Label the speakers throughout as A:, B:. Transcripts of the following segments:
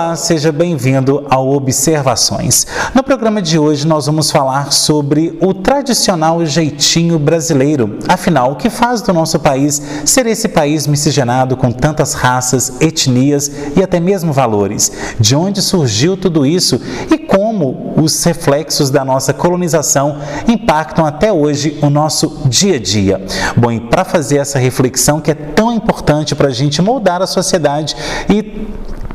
A: Olá, seja bem-vindo ao Observações. No programa de hoje nós vamos falar sobre o tradicional jeitinho brasileiro. Afinal, o que faz do nosso país ser esse país miscigenado com tantas raças, etnias e até mesmo valores? De onde surgiu tudo isso e como os reflexos da nossa colonização impactam até hoje o nosso dia a dia? Bom, e para fazer essa reflexão que é tão importante para a gente moldar a sociedade e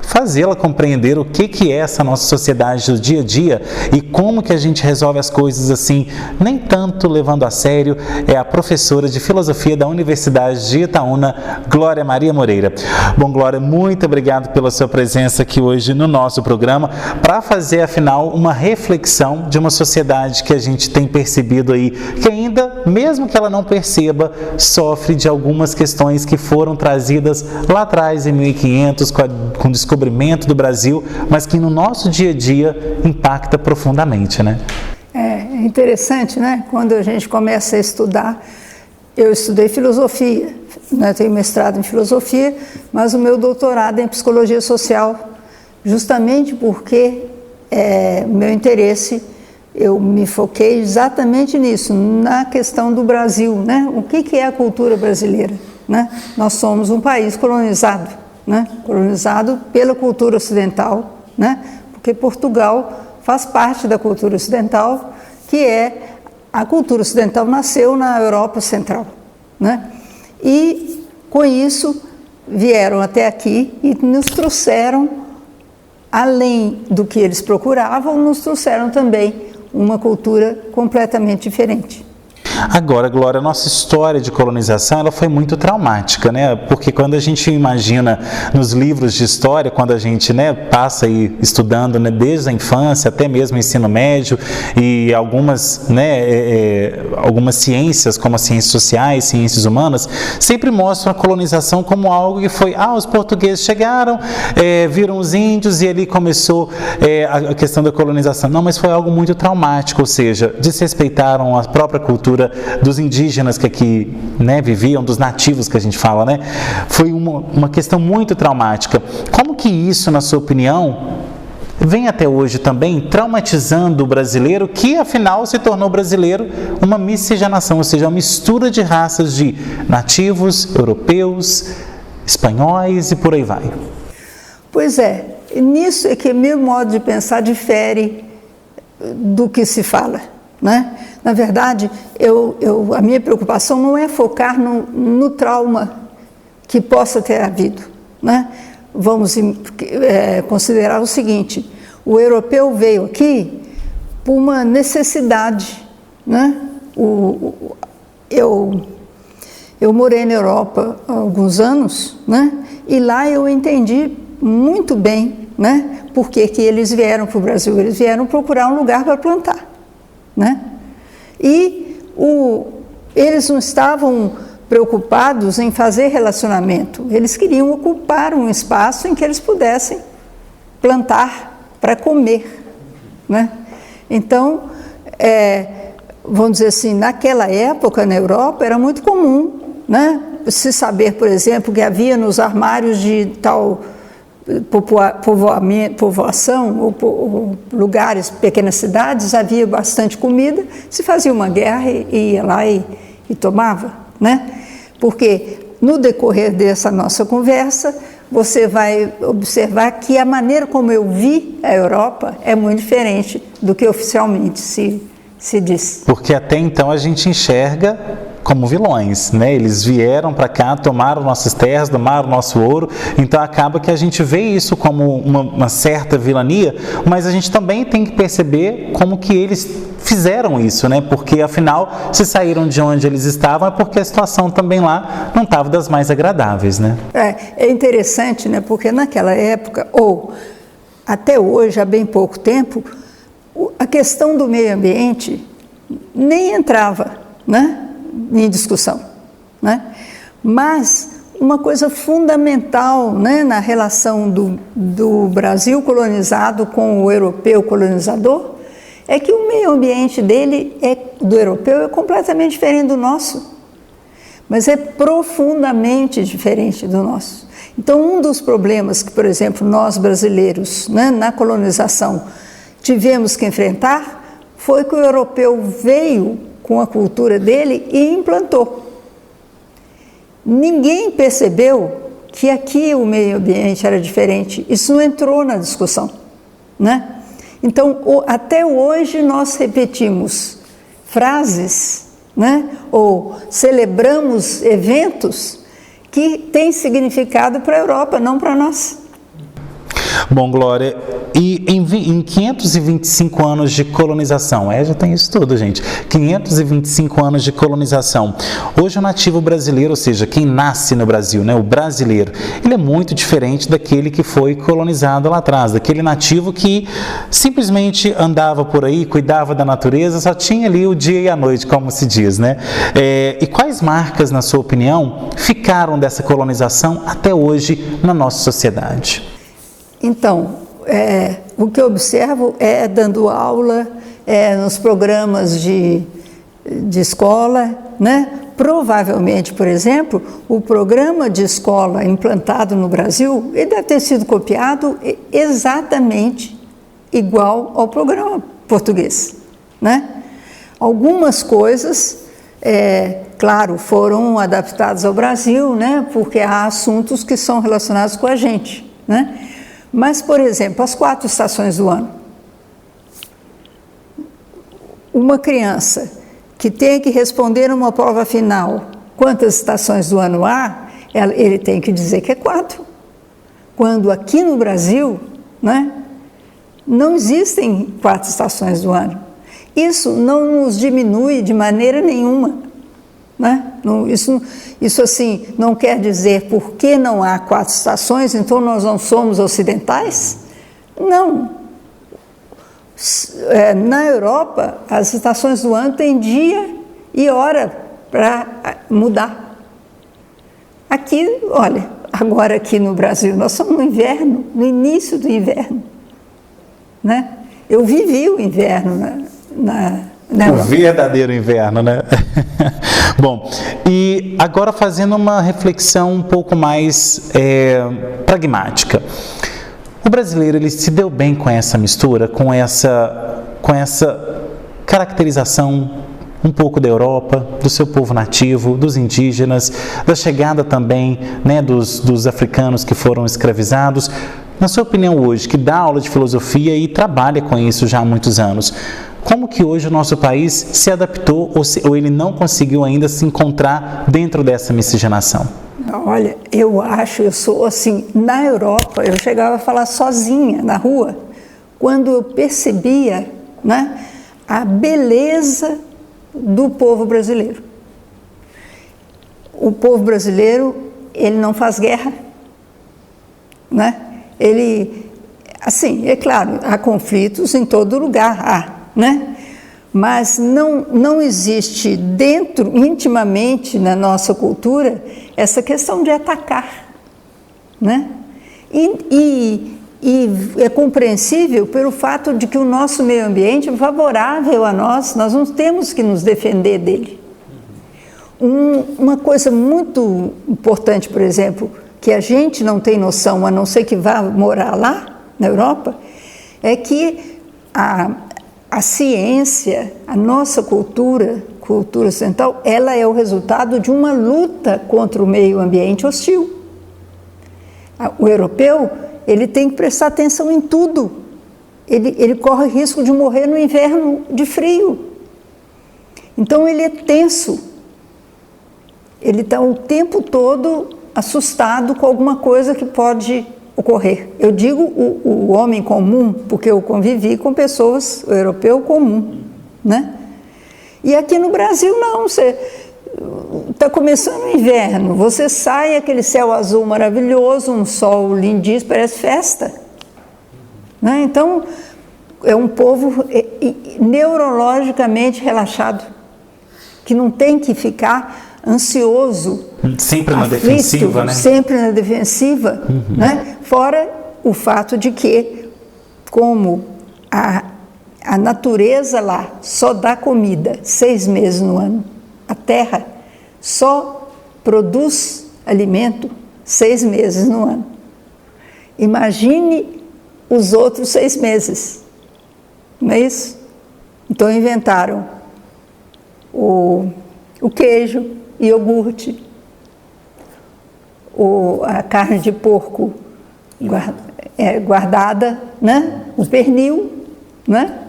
A: fazê-la compreender o que é essa nossa sociedade do dia a dia e como que a gente resolve as coisas assim, nem tanto levando a sério, é a professora de Filosofia da Universidade de Itaúna, Glória Maria Moreira. Bom, Glória, muito obrigado pela sua presença aqui hoje no nosso programa para fazer, afinal, uma reflexão de uma sociedade que a gente tem percebido aí, que ainda, mesmo que ela não perceba, sofre de algumas questões que foram trazidas lá atrás, em 1500, com o descobrimento do Brasil, mas que no nosso dia a dia impacta profundamente, né?
B: É interessante, né? Quando a gente começa a estudar, eu estudei filosofia, né? Tenho mestrado em filosofia, mas o meu doutorado é em psicologia social, justamente porque meu interesse, eu me foquei exatamente nisso, na questão do Brasil, né? O que é a cultura brasileira, né? Nós somos um país colonizado, né? Colonizado pela cultura ocidental, né? Porque Portugal faz parte da cultura ocidental, que a cultura ocidental nasceu na Europa Central, né? E com isso vieram até aqui e nos trouxeram, além do que eles procuravam, nos trouxeram também uma cultura completamente diferente.
A: Agora, Glória, a nossa história de colonização ela foi muito traumática, né? Porque quando a gente imagina nos livros de história, quando a gente, né, passa aí estudando, né, desde a infância até mesmo o ensino médio e algumas, né, algumas ciências, como as ciências sociais, ciências humanas, sempre mostram a colonização como algo que foi, os portugueses chegaram, viram os índios e ali começou a questão da colonização. Não, mas foi algo muito traumático, ou seja, desrespeitaram a própria cultura dos indígenas que aqui, né, viviam, dos nativos que a gente fala, né? Foi uma questão muito traumática. Como que isso, na sua opinião, vem até hoje também traumatizando o brasileiro, que afinal se tornou brasileiro uma miscigenação, ou seja, uma mistura de raças de nativos, europeus, espanhóis e por aí vai? Pois é,
B: nisso é que meu modo de pensar difere do que se fala, né? Na verdade, a minha preocupação não é focar no trauma que possa ter havido, né? Vamos considerar o seguinte: o europeu veio aqui por uma necessidade, né? Eu morei na Europa há alguns anos, né? E lá eu entendi muito bem, né, por que eles vieram para o Brasil. Eles vieram procurar um lugar para plantar, né? E eles não estavam preocupados em fazer relacionamento, eles queriam ocupar um espaço em que eles pudessem plantar para comer, né? Então, vamos dizer assim, naquela época na Europa era muito comum, né, se saber, por exemplo, que havia nos armários de tal povoação ou lugares, pequenas cidades, havia bastante comida, se fazia uma guerra e ia lá e tomava, né? Porque no decorrer dessa nossa conversa, você vai observar que a maneira como eu vi a Europa é muito diferente do que oficialmente se diz.
A: Porque até então a gente enxerga como vilões, né? Eles vieram para cá, tomaram nossas terras, tomaram nosso ouro, então acaba que a gente vê isso como uma certa vilania, mas a gente também tem que perceber como que eles fizeram isso, né? Porque afinal, se saíram de onde eles estavam é porque a situação também lá não estava das mais agradáveis, né?
B: É interessante, né? Porque naquela época, ou até hoje, há bem pouco tempo, a questão do meio ambiente nem entrava, né, em discussão, né? Mas uma coisa fundamental, né, na relação do Brasil colonizado com o europeu colonizador é que o meio ambiente do europeu é completamente diferente do nosso. mas é profundamente diferente do nosso. Então, um dos problemas que, por exemplo, nós brasileiros, né, na colonização, tivemos que enfrentar foi que o europeu veio com a cultura dele e implantou. Ninguém percebeu que aqui o meio ambiente era diferente. Isso não entrou na discussão, né? Então, até hoje nós repetimos frases, né? Ou celebramos eventos que têm significado para a Europa, não para nós.
A: Bom, Glória, e em 525 anos de colonização, já tem isso tudo, gente, 525 anos de colonização, hoje o nativo brasileiro, ou seja, quem nasce no Brasil, né, o brasileiro, ele é muito diferente daquele que foi colonizado lá atrás, daquele nativo que simplesmente andava por aí, cuidava da natureza, só tinha ali o dia e a noite, como se diz, né? E quais marcas, na sua opinião, ficaram dessa colonização até hoje na nossa sociedade?
B: Então, o que eu observo é dando aula, nos programas de escola, né? Provavelmente, por exemplo, o programa de escola implantado no Brasil, ele deve ter sido copiado exatamente igual ao programa português, né? Algumas coisas, claro, foram adaptadas ao Brasil, né? Porque há assuntos que são relacionados com a gente, né? Mas, por exemplo, as 4 estações do ano. Uma criança que tem que responder uma prova final, quantas estações do ano há, ele tem que dizer que é 4. Quando aqui no Brasil, né, não existem 4 estações do ano. Isso não nos diminui de maneira nenhuma. Né? Isso assim não quer dizer porque não há 4 estações, então nós não somos ocidentais? Não. Na Europa, as estações do ano têm dia e hora para mudar. Aqui, olha, agora aqui no Brasil, nós estamos no inverno, no início do inverno. Né? Eu vivi o inverno na
A: o verdadeiro inverno, né? Bom, e agora fazendo uma reflexão um pouco mais pragmática. O brasileiro, ele se deu bem com essa mistura, com essa caracterização um pouco da Europa, do seu povo nativo, dos indígenas, da chegada também, né, dos africanos que foram escravizados. Na sua opinião hoje, que dá aula de filosofia e trabalha com isso já há muitos anos, como que hoje o nosso país se adaptou ou ele não conseguiu ainda se encontrar dentro dessa miscigenação?
B: Olha, eu sou assim, na Europa, eu chegava a falar sozinha na rua, quando eu percebia, né, a beleza do povo brasileiro. O povo brasileiro, ele não faz guerra, né? Ele, assim, é claro, há conflitos em todo lugar, né? Mas não existe intimamente na nossa cultura, essa questão de atacar, né? E é compreensível pelo fato de que o nosso meio ambiente é favorável a nós não temos que nos defender dele. Uma coisa muito importante, por exemplo, que a gente não tem noção, a não ser que vá morar lá, na Europa, é que a ciência, a nossa cultura ocidental, ela é o resultado de uma luta contra o meio ambiente hostil. O europeu, ele tem que prestar atenção em tudo. Ele corre risco de morrer no inverno de frio. Então ele é tenso. Ele está o tempo todo assustado com alguma coisa que pode ocorrer. Eu digo o homem comum, porque eu convivi com pessoas, o europeu comum, né? E aqui no Brasil não, você está começando o inverno, você sai, aquele céu azul maravilhoso, um sol lindíssimo, parece festa, né? Então, é um povo neurologicamente relaxado, que não tem que ficar ansioso,
A: sempre na
B: aflito,
A: defensiva, né?
B: Sempre na defensiva, né? Fora o fato de que, como a natureza lá só dá comida 6 meses no ano, a terra só produz alimento 6 meses no ano. Imagine os outros 6 meses. Não é isso? Então inventaram o queijo, iogurte, a carne de porco guardada, né? O pernil, né?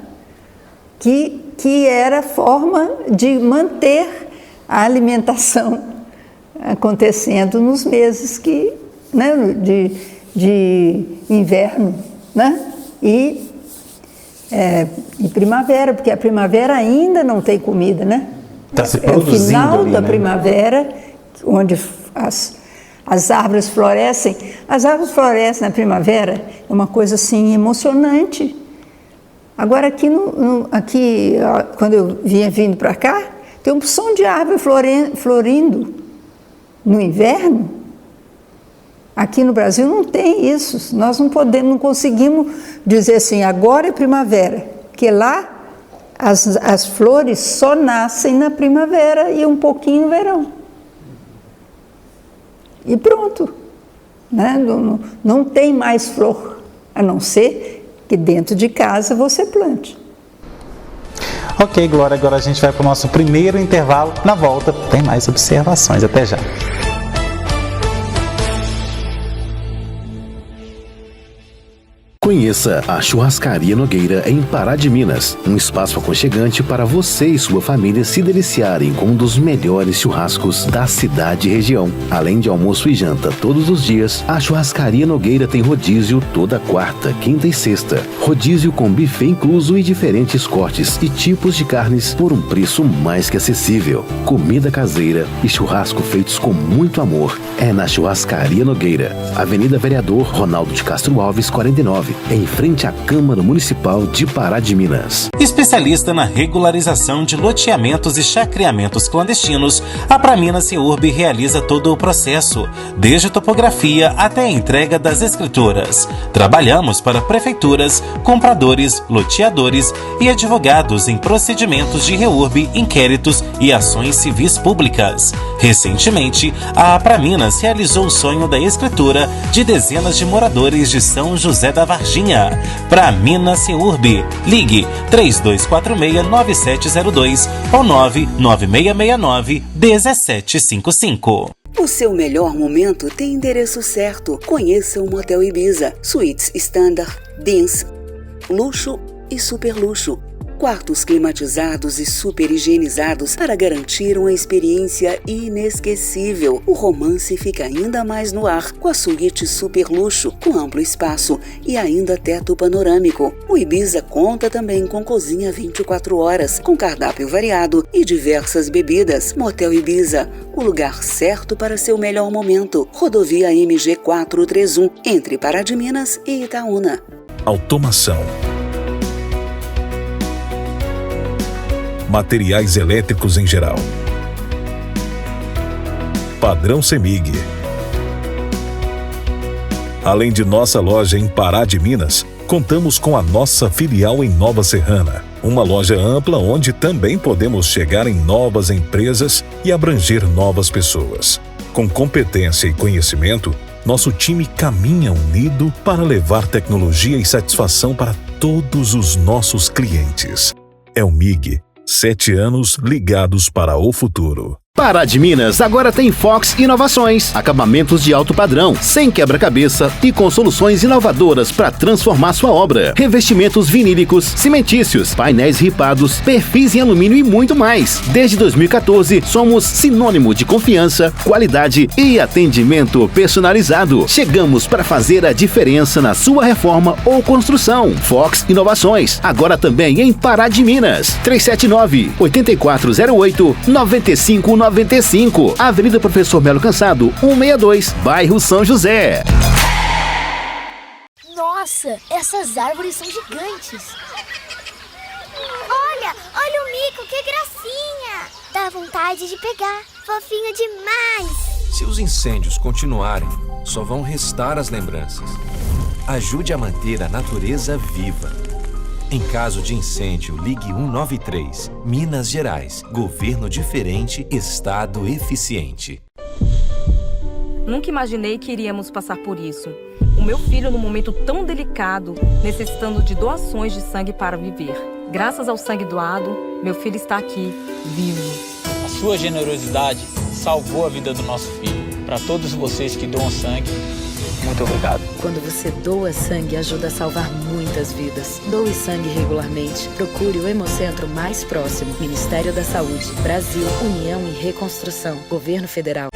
B: Que era forma de manter a alimentação acontecendo nos meses né, de inverno, né? E primavera, porque a primavera ainda não tem comida, né?
A: Está se
B: É o
A: produzindo
B: final
A: ali,
B: da
A: né?
B: primavera, onde as árvores florescem. As árvores florescem na primavera, é uma coisa assim emocionante. Agora aqui quando eu vinha vindo para cá, tem um som de árvore florindo no inverno. Aqui no Brasil não tem isso. Nós não conseguimos dizer assim, agora é primavera, porque lá as flores só nascem na primavera e um pouquinho no verão. E pronto, né? Não tem mais flor, a não ser que dentro de casa você plante.
A: Ok, Glória, agora a gente vai para o nosso primeiro intervalo. Na volta tem mais observações. Até já.
C: Conheça a Churrascaria Nogueira em Pará de Minas, um espaço aconchegante para você e sua família se deliciarem com um dos melhores churrascos da cidade e região. Além de almoço e janta todos os dias, a Churrascaria Nogueira tem rodízio toda quarta, quinta e sexta. Rodízio com buffet incluso e diferentes cortes e tipos de carnes por um preço mais que acessível. Comida caseira e churrasco feitos com muito amor é na Churrascaria Nogueira, Avenida Vereador Ronaldo de Castro Alves, 49. Em frente à Câmara Municipal de Pará de Minas.
A: Especialista na regularização de loteamentos e chacreamentos clandestinos, a Praminas Seurb realiza todo o processo, desde topografia até a entrega das escrituras. Trabalhamos para prefeituras, compradores, loteadores e advogados em procedimentos de reurb, inquéritos e ações civis públicas. Recentemente, a Praminas realizou o sonho da escritura de dezenas de moradores de São José da Varginha. Praminas Seurb. Ligue 3246-9702 ou 99669-1755.
D: O seu melhor momento tem endereço certo. Conheça o Motel Ibiza. Suítes Standard, Beams, luxo e super luxo. Quartos climatizados e super higienizados para garantir uma experiência inesquecível. O romance fica ainda mais no ar com a suíte super luxo, com amplo espaço e ainda teto panorâmico. O Ibiza conta também com cozinha 24 horas, com cardápio variado e diversas bebidas. Motel Ibiza, o lugar certo para seu melhor momento. Rodovia MG 431, entre Pará de Minas e Itaúna.
E: Automação. Materiais elétricos em geral. Padrão CEMIG. Além de nossa loja em Pará de Minas, contamos com a nossa filial em Nova Serrana, uma loja ampla onde também podemos chegar em novas empresas e abranger novas pessoas. Com competência e conhecimento, nosso time caminha unido para levar tecnologia e satisfação para todos os nossos clientes. É o MIG. 7 anos ligados para o futuro.
C: Pará de Minas agora tem Fox Inovações, acabamentos de alto padrão, sem quebra-cabeça e com soluções inovadoras para transformar sua obra. Revestimentos vinílicos, cimentícios, painéis ripados, perfis em alumínio e muito mais. Desde 2014, somos sinônimo de confiança, qualidade e atendimento personalizado. Chegamos para fazer a diferença na sua reforma ou construção. Fox Inovações, agora também em Pará de Minas. 379-8408-9595, Avenida Professor Melo Cansado, 162, bairro São José.
F: Nossa, essas árvores são gigantes. Olha o mico, que gracinha. Dá vontade de pegar, fofinho demais.
G: Se os incêndios continuarem, só vão restar as lembranças. Ajude a manter a natureza viva. Em caso de incêndio, ligue 193. Minas Gerais. Governo diferente, Estado eficiente.
H: Nunca imaginei que iríamos passar por isso. O meu filho, num momento tão delicado, necessitando de doações de sangue para viver. Graças ao sangue doado, meu filho está aqui, vivo.
I: A sua generosidade salvou a vida do nosso filho. Para todos vocês que doam sangue, muito obrigado.
J: Quando você doa sangue, ajuda a salvar muitas vidas. Doe sangue regularmente. Procure o Hemocentro mais próximo. Ministério da Saúde, Brasil, União e Reconstrução, Governo Federal.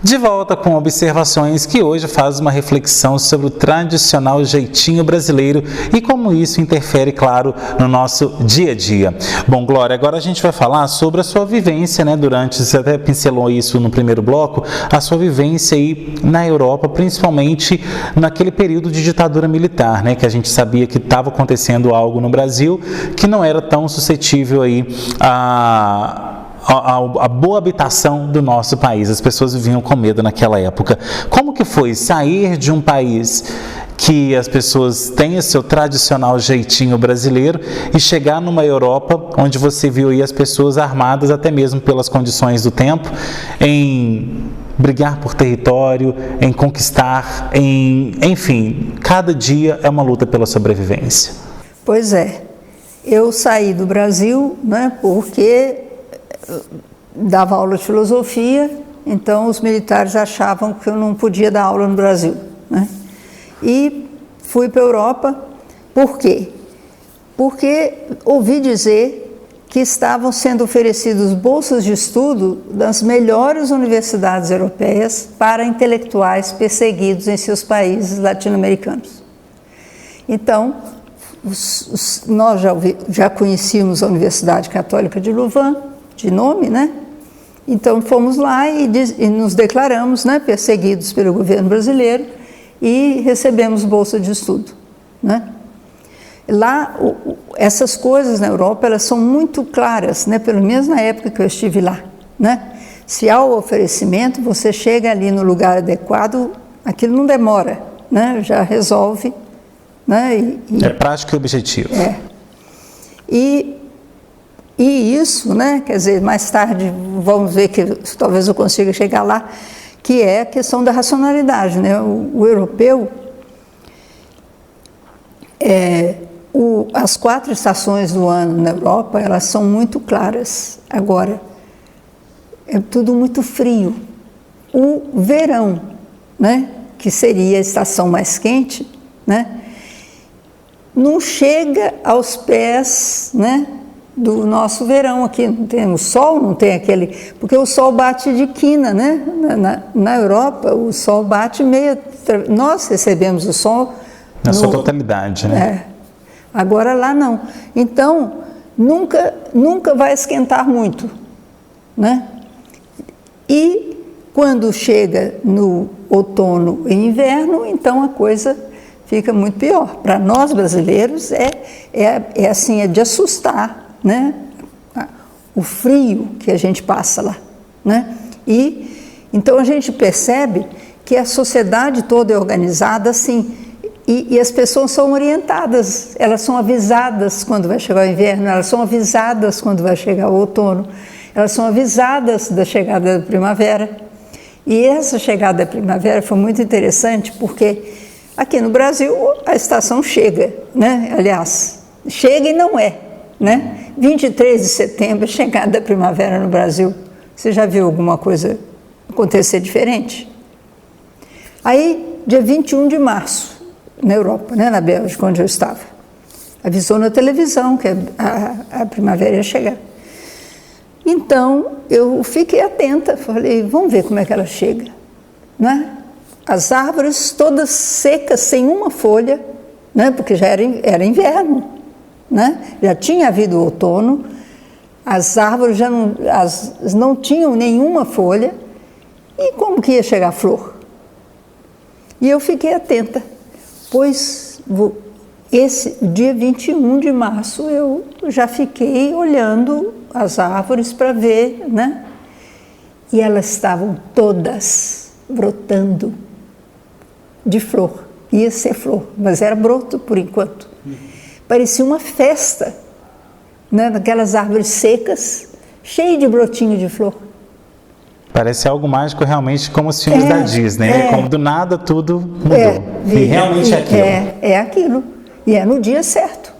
A: De volta com observações que hoje faz uma reflexão sobre o tradicional jeitinho brasileiro e como isso interfere, claro, no nosso dia a dia. Bom, Glória, agora a gente vai falar sobre a sua vivência, né, durante, você até pincelou isso no primeiro bloco, a sua vivência aí na Europa, principalmente naquele período de ditadura militar, né, que a gente sabia que estava acontecendo algo no Brasil que não era tão suscetível aí a boa habitação do nosso país. As pessoas viviam com medo naquela época. Como que foi sair de um país que as pessoas têm o seu tradicional jeitinho brasileiro e chegar numa Europa onde você viu aí as pessoas armadas até mesmo pelas condições do tempo, em brigar por território, em conquistar, enfim, cada dia é uma luta pela sobrevivência.
B: Pois é, eu saí do Brasil, né, porque dava aula de filosofia, então os militares achavam que eu não podia dar aula no Brasil, né? E fui para a Europa. Por quê? Porque ouvi dizer que estavam sendo oferecidas bolsas de estudo das melhores universidades europeias para intelectuais perseguidos em seus países latino-americanos. Então, nós já conhecíamos a Universidade Católica de Louvain, de nome, né? Então fomos lá e nos declaramos, né, perseguidos pelo governo brasileiro e recebemos bolsa de estudo, né? Lá, essas coisas na Europa, elas são muito claras, né? Pelo menos na época que eu estive lá, né? Se há o oferecimento, você chega ali no lugar adequado, aquilo não demora, né? Já resolve, né?
A: É prático e objetivo.
B: É. E isso, né, quer dizer, mais tarde vamos ver que talvez eu consiga chegar lá, que é a questão da racionalidade, né? O europeu, as 4 estações do ano na Europa, elas são muito claras. Agora, é tudo muito frio. O verão, né, que seria a estação mais quente, né, não chega aos pés, né, do nosso verão aqui. Não tem o sol, não tem aquele... Porque o sol bate de quina, né? Na Europa, o sol bate meio... Nós recebemos o sol...
A: Na sua totalidade, né?
B: Agora lá não. Então, nunca vai esquentar muito, né? E quando chega no outono e inverno, então a coisa fica muito pior. Para nós brasileiros é assim, é de assustar, né? O frio que a gente passa lá, né? E então a gente percebe que a sociedade toda é organizada assim, e as pessoas são orientadas, elas são avisadas quando vai chegar o inverno, elas são avisadas quando vai chegar o outono, elas são avisadas da chegada da primavera. E essa chegada da primavera foi muito interessante porque aqui no Brasil a estação chega, né? Aliás, chega e não é, né? 23 de setembro, a chegada da primavera no Brasil. Você já viu alguma coisa acontecer diferente? Aí, dia 21 de março, na Europa, né, na Bélgica, onde eu estava, avisou na televisão que a primavera ia chegar. Então, eu fiquei atenta, falei, vamos ver como é que ela chega, né? As árvores todas secas, sem uma folha, né, porque já era inverno, né? Já tinha havido outono, as árvores já não tinham nenhuma folha, e como que ia chegar a flor? E eu fiquei atenta, pois esse dia 21 de março eu já fiquei olhando as árvores para ver, né? E elas estavam todas brotando de flor, ia ser flor, mas era broto por enquanto. Parecia uma festa, né? Daquelas árvores secas, cheio de brotinho de flor.
A: Parece algo mágico realmente, como os filmes da Disney, né? Como do nada tudo mudou. E realmente é aquilo.
B: É aquilo. E é no dia certo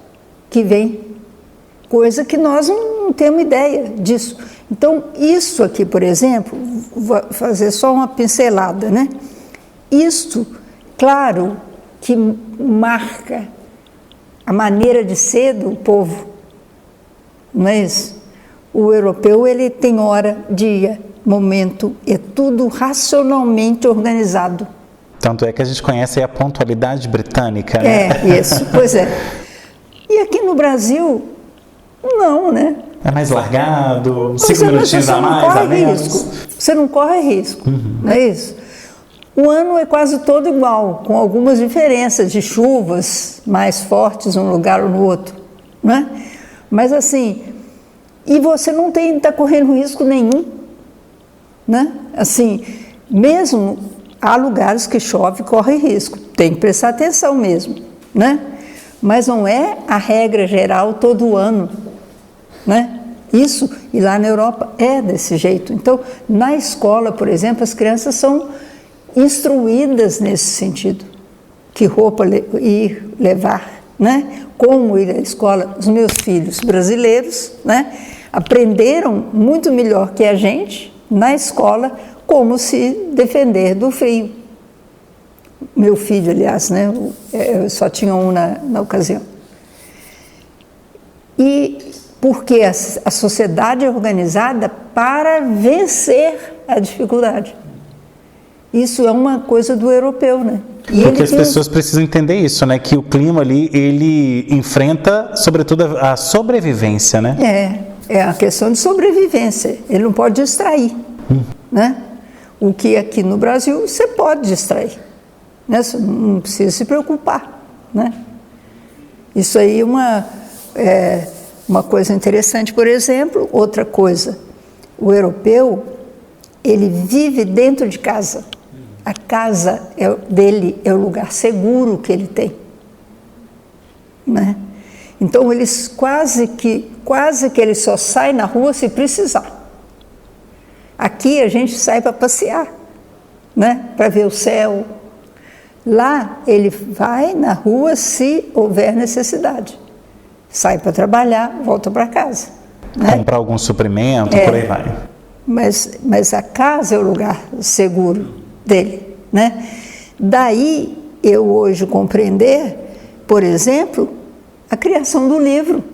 B: que vem. Coisa que nós não temos ideia disso. Então, isso aqui, por exemplo, vou fazer só uma pincelada, né? Isto, claro, que marca a maneira de ser do povo, não é isso? O europeu, ele tem hora, dia, momento, é tudo racionalmente organizado.
A: Tanto é que a gente conhece aí a pontualidade britânica, né?
B: Isso, pois é. E aqui no Brasil, não, né?
A: É mais largado, 5 minutinhos a mais, a menos.
B: Você não corre risco, não é isso? O ano é quase todo igual, com algumas diferenças de chuvas mais fortes num lugar ou no outro, né? Mas assim, e você não está correndo risco nenhum, né? Assim, mesmo há lugares que chove e corre risco, tem que prestar atenção mesmo, né? Mas não é a regra geral todo ano, né? Isso, e lá na Europa é desse jeito. Então, na escola, por exemplo, as crianças são instruídas nesse sentido. Que roupa ir levar, né? Como ir à escola. Os meus filhos brasileiros, né? Aprenderam muito melhor que a gente, na escola, como se defender do frio. Meu filho, aliás, né? Eu só tinha um na ocasião. E porque a sociedade é organizada para vencer a dificuldade. Isso é uma coisa do europeu, né? E
A: porque as pessoas precisam entender isso, né? Que o clima ali, ele enfrenta, sobretudo, a sobrevivência, né? É a questão de sobrevivência. Ele não pode distrair, né? O que aqui no Brasil você pode distrair, né? Você não precisa se preocupar, né? Isso aí é uma coisa interessante. Por exemplo, outra coisa, o europeu, ele vive dentro de casa. A casa dele é o lugar seguro que ele tem, né? Então, eles quase que ele só sai na rua se precisar. Aqui a gente sai para passear, né? Para ver o céu. Lá ele vai na rua se houver necessidade. Sai para trabalhar, volta para casa, né? Comprar algum suprimento, por aí vai.
B: Mas a casa é o lugar seguro dele, né? Daí eu hoje compreender, por exemplo, a criação do livro.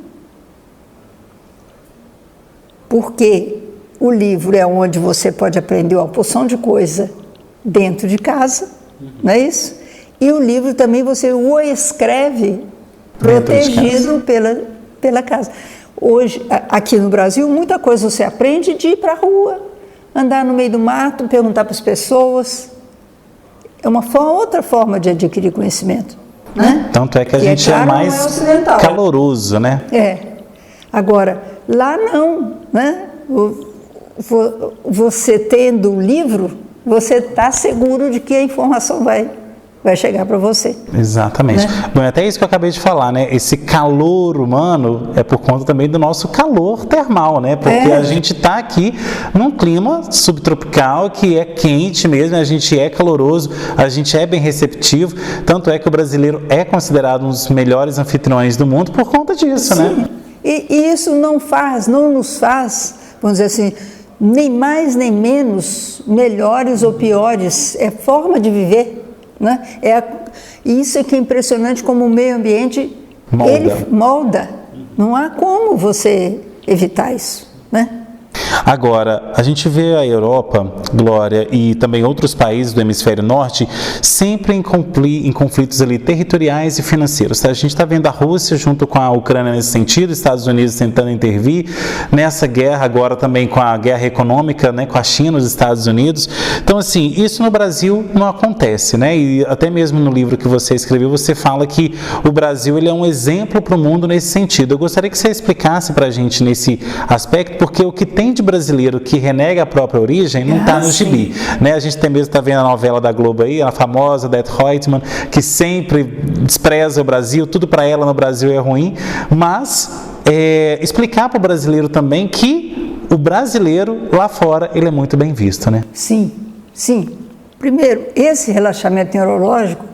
B: Porque o livro é onde você pode aprender uma porção de coisa dentro de casa, não é isso? E o livro também você o escreve protegido pela casa. Hoje, aqui no Brasil, muita coisa você aprende de ir para a rua, andar no meio do mato, perguntar para as pessoas. É uma outra forma de adquirir conhecimento, né?
A: Tanto é que a gente é mais caloroso, né?
B: Agora, lá não, né? Você tendo o livro, você está seguro de que a informação vai chegar para você.
A: Exatamente. Né? Bom, até isso que eu acabei de falar, né? Esse calor humano é por conta também do nosso calor termal, né? Porque a gente está aqui num clima subtropical que é quente mesmo, a gente é caloroso, a gente é bem receptivo, tanto é que o brasileiro é considerado um dos melhores anfitriões do mundo por conta disso, né?
B: E isso não nos faz, vamos dizer assim, nem mais nem menos, melhores ou piores, é forma de viver. Né? Isso é que é impressionante como o meio ambiente ele molda. Não há como você evitar isso, né?
A: Agora, a gente vê a Europa, Glória, e também outros países do hemisfério norte, sempre em conflitos ali territoriais e financeiros. A gente está vendo a Rússia junto com a Ucrânia nesse sentido, Estados Unidos tentando intervir nessa guerra agora também com a guerra econômica, né, com a China, os Estados Unidos. Então, assim, isso no Brasil não acontece, né? E até mesmo no livro que você escreveu, você fala que o Brasil ele é um exemplo para o mundo nesse sentido. Eu gostaria que você explicasse para a gente nesse aspecto, porque o que tem de brasileiro que renega a própria origem não está no gibi, né? A gente até mesmo está vendo a novela da Globo aí, a famosa Odete Roitman, que sempre despreza o Brasil, tudo para ela no Brasil é ruim, mas explicar para o brasileiro também que o brasileiro lá fora, ele é muito bem visto, né?
B: Sim, sim. Primeiro, esse relaxamento neurológico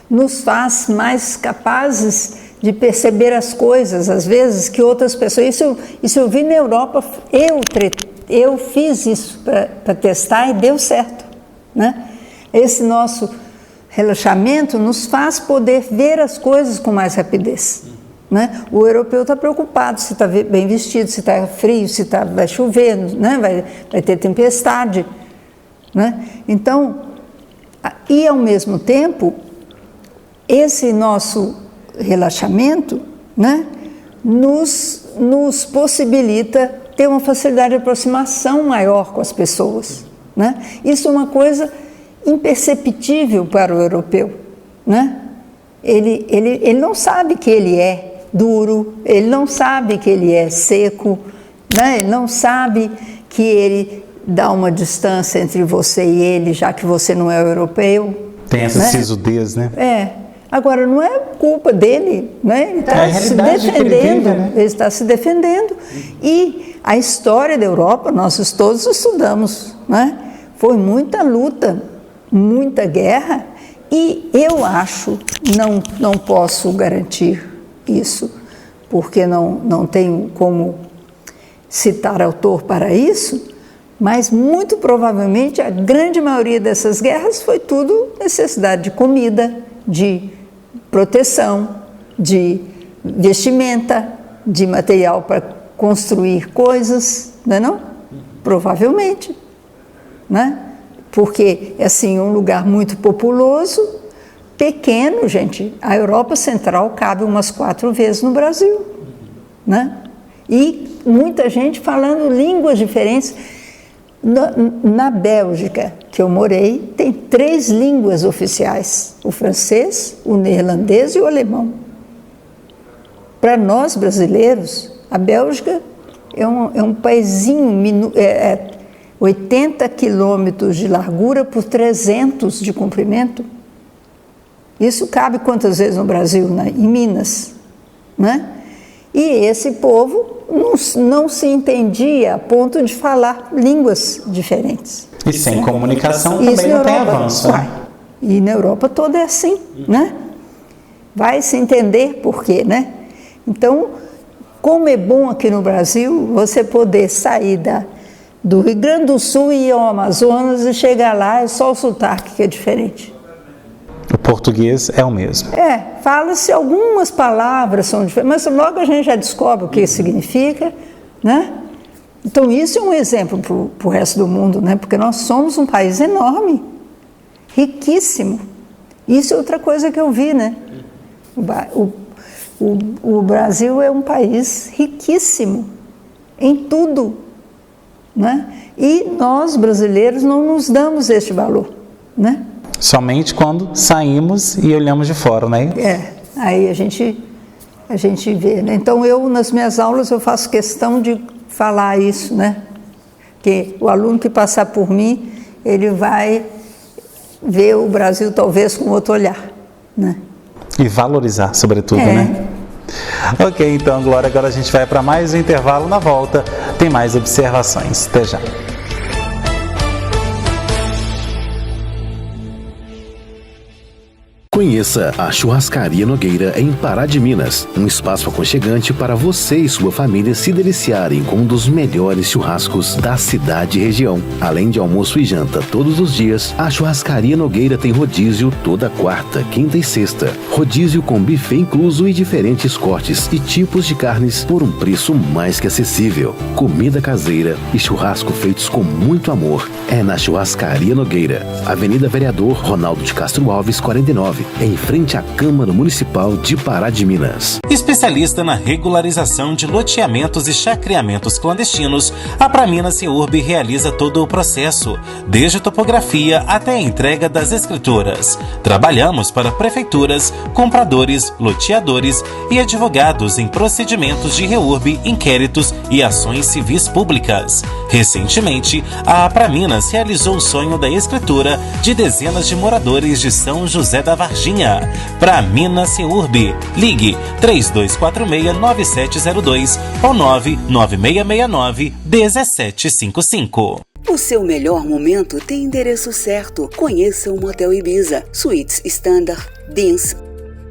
B: nos faz mais capazes de perceber as coisas, às vezes, que outras pessoas... Isso eu vi na Europa, eu fiz isso para testar e deu certo, né? Esse nosso relaxamento nos faz poder ver as coisas com mais rapidez, né? O europeu está preocupado se está bem vestido, se está frio, se vai chover, né? Vai ter tempestade, né? Então, e ao mesmo tempo, esse nosso relaxamento, né, nos possibilita ter uma facilidade de aproximação maior com as pessoas, né? Isso é uma coisa imperceptível para o europeu, né? Ele não sabe que ele é duro, ele não sabe que ele é seco, né? Ele não sabe que ele dá uma distância entre você e ele, já que você não é europeu.
A: Tem essa sisudez, né?
B: Agora, não é culpa dele, né? Ele está se defendendo, ele está se defendendo. E a história da Europa, nós todos estudamos, né? Foi muita luta, muita guerra, e eu acho, não posso garantir isso, porque não tenho como citar autor para isso, mas muito provavelmente a grande maioria dessas guerras foi tudo necessidade de comida, de proteção, de vestimenta, de material para construir coisas, não é não? Provavelmente, né? Porque, assim, um lugar muito populoso, pequeno, gente, a Europa Central cabe umas 4 vezes no Brasil, né? E muita gente falando línguas diferentes. Na Bélgica, que eu morei, tem 3 línguas oficiais: o francês, o neerlandês e o alemão. Para nós brasileiros, a Bélgica é um paísinho, 80 quilômetros de largura por 300 de comprimento. Isso cabe quantas vezes no Brasil, né? Em Minas, né? E esse povo não se entendia a ponto de falar línguas diferentes.
A: E sem comunicação também não tem avanço, né?
B: E na Europa toda é assim, né? Vai se entender por quê, né? Então, como é bom aqui no Brasil você poder sair do Rio Grande do Sul e ir ao Amazonas e chegar lá, é só o sotaque que é diferente.
A: O português é o mesmo.
B: Fala-se algumas palavras são diferentes, mas logo a gente já descobre o que significa, né? Então isso é um exemplo para o resto do mundo, né? Porque nós somos um país enorme, riquíssimo. Isso é outra coisa que eu vi, né? O Brasil é um país riquíssimo em tudo, né? E nós brasileiros não nos damos este valor, né?
A: Somente quando saímos e olhamos de fora, né?
B: Aí a gente vê, né? Então nas minhas aulas eu faço questão de falar isso, né? Que o aluno que passar por mim, ele vai ver o Brasil talvez com outro olhar, né?
A: E valorizar, sobretudo, né? Ok, então, Glória, agora a gente vai para mais um intervalo. Na volta tem mais observações. Até já.
C: Conheça a Churrascaria Nogueira em Pará de Minas, um espaço aconchegante para você e sua família se deliciarem com um dos melhores churrascos da cidade e região. Além de almoço e janta todos os dias, a Churrascaria Nogueira tem rodízio toda quarta, quinta e sexta. Rodízio com buffet incluso e diferentes cortes e tipos de carnes por um preço mais que acessível. Comida caseira e churrasco feitos com muito amor é na Churrascaria Nogueira, Avenida Vereador Ronaldo de Castro Alves, 49. Em frente à Câmara Municipal de Pará de Minas.
A: Especialista na regularização de loteamentos e chacreamentos clandestinos, a Praminas Reurb realiza todo o processo, desde topografia até a entrega das escrituras. Trabalhamos para prefeituras, compradores, loteadores e advogados em procedimentos de reurb, inquéritos e ações civis públicas. Recentemente, a Praminas realizou o sonho da escritura de dezenas de moradores de São José da Varginha. Praminas Seurb. Ligue 3246-9702 ou 99669-1755.
D: O seu melhor momento tem endereço certo. Conheça o Motel Ibiza. Suítes Standard, Dance,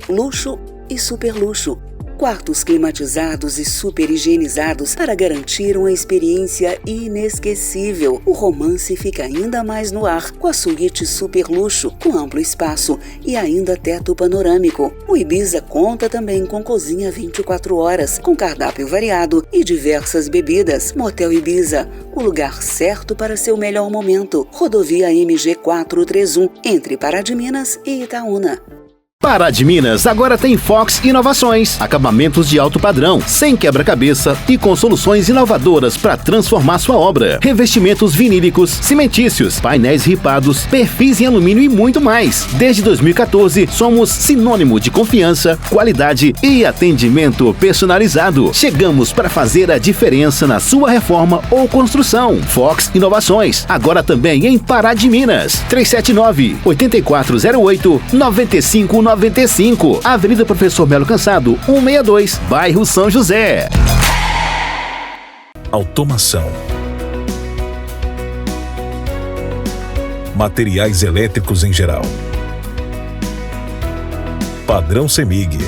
D: Luxo e Super Luxo. Quartos climatizados e super higienizados para garantir uma experiência inesquecível. O romance fica ainda mais no ar com a suíte Super Luxo, com amplo espaço e ainda teto panorâmico. O Ibiza conta também com cozinha 24 horas, com cardápio variado e diversas bebidas. Motel Ibiza, o lugar certo para seu melhor momento. Rodovia MG 431, entre Pará de Minas e Itaúna.
C: Pará de Minas agora tem Fox Inovações, acabamentos de alto padrão, sem quebra-cabeça e com soluções inovadoras para transformar sua obra. Revestimentos vinílicos, cimentícios, painéis ripados, perfis em alumínio e muito mais. Desde 2014, somos sinônimo de confiança, qualidade e atendimento personalizado. Chegamos para fazer a diferença na sua reforma ou construção. Fox Inovações, agora também em Pará de Minas. 379-8408-9595. Avenida Professor Melo Cansado, 162, bairro São José.
E: Automação. Materiais elétricos em geral. Padrão CEMIG.